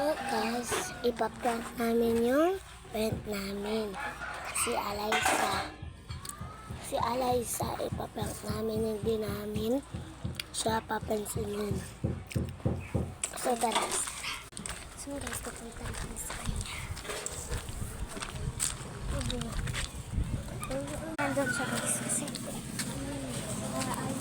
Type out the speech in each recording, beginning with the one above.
Guys, ipaprank namin yung friend namin. Si Alaysa, ipaprank namin, hindi namin siya papansinin. So guys, pupunta namin sa kanya. Nandun siya guys kasi sa bahay.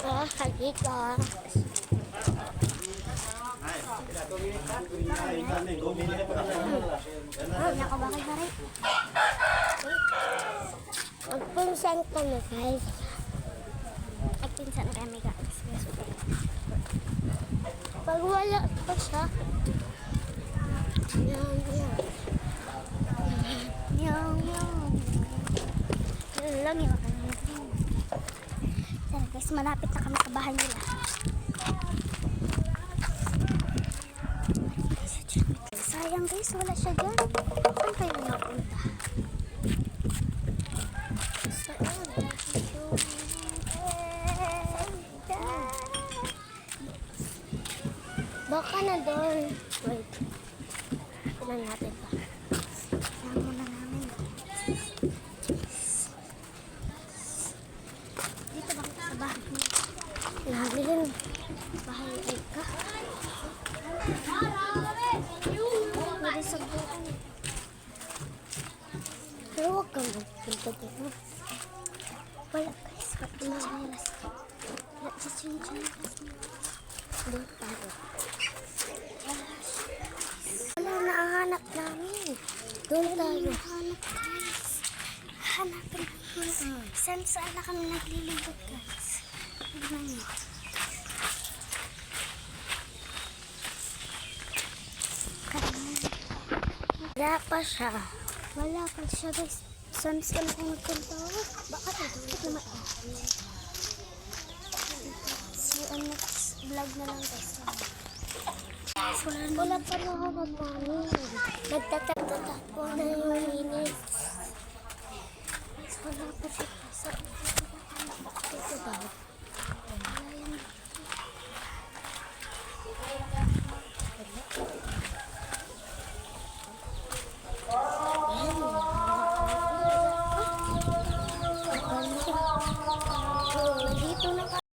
Ang halika. Nakabakay ka rin. Magpinsan kami guys. Magpinsan kami guys. Pag wala pa siya. Yan. Yan lang yun. Tara guys, malapit na kami sa bahay nila. Sayang guys, wala siya dyan. Saan kayo napunta? Baka na doon. Wait. Tignan natin pa. Tignan muna namin. Dito ba kita sa bahay niya? Nabilin. Bahay ay ka. Pwede sa buwan. Pero huwag kang magpunta dito. Wala guys. Pati mahiras. Wala sa chinchin. Doon tayo. Wala na ang hanap namin. Doon tayo. Hanapin namin. Saan na kami naglilibot guys. Tignan nyo. Wala pa siya. Wala pa siya guys. Saan na kami magpunta? Baka ito naman. Next vlog na lang guys. Wala pa na hanap namin. Nagtatakbo na yung minutes. Wala pa siya. Ito ba?